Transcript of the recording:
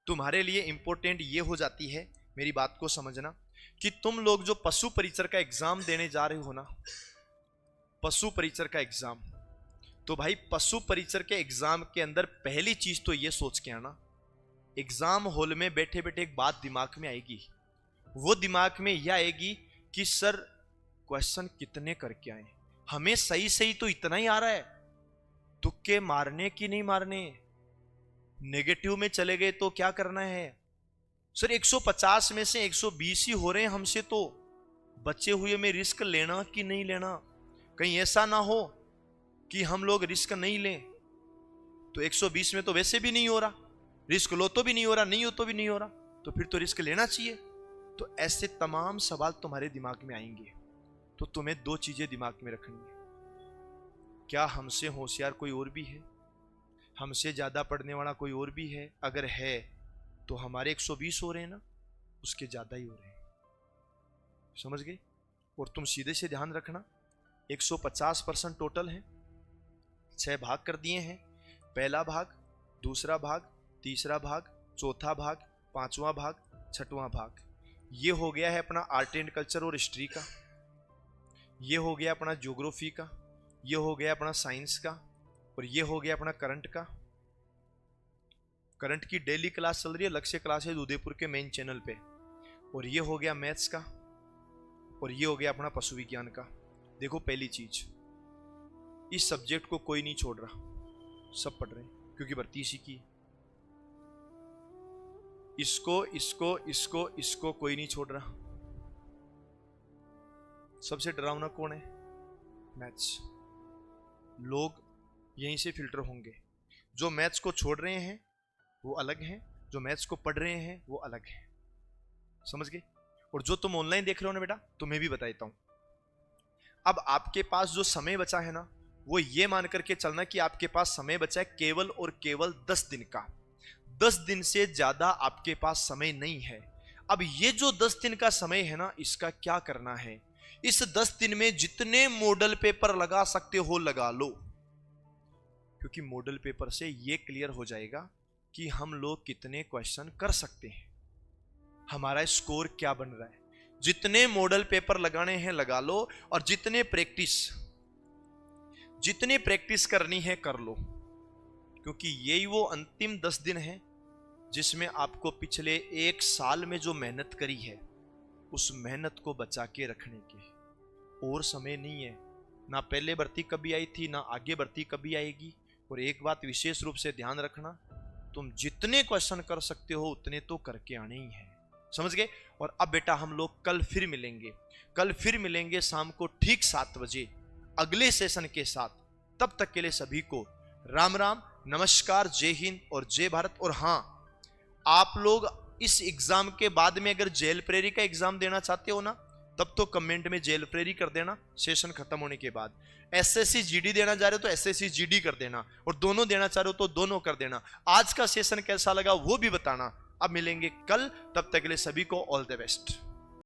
तुम्हारे लिए इंपॉर्टेंट ये हो जाती है, मेरी बात को समझना, कि तुम लोग जो पशु परिचर का एग्जाम देने जा रहे हो ना, पशु परिचर का एग्जाम, तो भाई पशु परिचर के एग्जाम के अंदर पहली चीज तो ये सोच के आना, एग्जाम हॉल में बैठे बैठे एक बात दिमाग में आएगी, वो दिमाग में यह आएगी कि सर क्वेश्चन कितने करके आए, हमें सही सही तो इतना ही आ रहा है, तुक्के मारने की नहीं मारने, नेगेटिव में चले गए तो क्या करना है सर, 150 में से 120 ही हो रहे हैं हमसे, तो बचे हुए में रिस्क लेना कि नहीं लेना, कहीं ऐसा ना हो कि हम लोग रिस्क नहीं लें, तो 120 में तो वैसे भी नहीं हो रहा, रिस्क लो तो भी नहीं हो रहा, नहीं हो तो भी नहीं हो रहा, तो फिर तो रिस्क लेना चाहिए। तो ऐसे तमाम सवाल तुम्हारे दिमाग में आएंगे, तो तुम्हें दो चीजें दिमाग में रखनी है, क्या हमसे होशियार कोई और भी है, हमसे ज्यादा पढ़ने वाला कोई और भी है, अगर है तो हमारे 120 हो रहे हैं ना, उसके ज्यादा ही हो रहे हैं, समझ गए। और तुम सीधे से ध्यान रखना, 150% टोटल है, 6 भाग कर दिए हैं, पहला भाग, दूसरा भाग, तीसरा भाग, चौथा भाग, पांचवा भाग, छठवां भाग, ये हो गया है अपना आर्ट एंड कल्चर और हिस्ट्री का, ये हो गया अपना ज्योग्राफी का, ये हो गया अपना साइंस का, और ये हो गया अपना करंट का। करंट की डेली क्लास चल रही है, लक्ष्य क्लासेज उदयपुर के मेन चैनल पे, और ये हो गया मैथ्स का, और ये हो गया अपना पशु विज्ञान का। देखो पहली चीज, इस सब्जेक्ट को कोई नहीं छोड़ रहा, सब पढ़ रहे हैं क्योंकि भर्ती इसी की, इसको इसको इसको इसको कोई नहीं छोड़ रहा। सबसे डरावना कौन है? मैथ्स। लोग यहीं से फिल्टर होंगे, जो मैथ्स को छोड़ रहे हैं वो अलग हैं, जो मैथ्स को पढ़ रहे हैं वो अलग है, समझ गए। और जो तुम ऑनलाइन देख रहे हो ना बेटा, तुम्हें भी बता देता हूं, अब आपके पास जो समय बचा है ना, वो ये मान करके चलना कि आपके पास समय बचा है केवल और केवल 10 दिन का, 10 दिन से ज्यादा आपके पास समय नहीं है। अब ये जो 10 दिन का समय है ना, इसका क्या करना है, इस 10 दिन में जितने मॉडल पेपर लगा सकते हो लगा लो, क्योंकि मॉडल पेपर से ये क्लियर हो जाएगा कि हम लोग कितने क्वेश्चन कर सकते हैं, हमारा स्कोर क्या बन रहा है। जितने मॉडल पेपर लगाने हैं लगा लो, और जितने प्रैक्टिस करनी है कर लो, क्योंकि यही वो अंतिम 10 दिन है जिसमें आपको पिछले 1 साल में जो मेहनत करी है उस मेहनत को बचा के रखने के और समय नहीं है। ना पहले भर्ती कभी आई थी, ना आगे भर्ती कभी आएगी। और एक बात विशेष रूप से ध्यान रखना, तुम जितने क्वेश्चन कर सकते हो उतने तो करके आने ही हैं, समझ गए। और अब बेटा हम लोग कल फिर मिलेंगे शाम को ठीक 7 बजे अगले सेशन के साथ। तब तक के लिए सभी को राम राम, नमस्कार, जय हिंद और जय भारत। और हाँ, आप लोग इस एग्जाम के बाद में अगर जेल प्रेरी का एग्जाम देना चाहते हो ना, तब तो कमेंट में जेल प्रेरी कर देना सेशन खत्म होने के बाद। एसएससी जीडी देना चाह रहे हो तो एसएससी जीडी कर देना, और दोनों देना चाह रहे हो तो दोनों कर देना। आज का सेशन कैसा लगा वो भी बताना। अब मिलेंगे कल, तब तक के लिए सभी को ऑल द बेस्ट।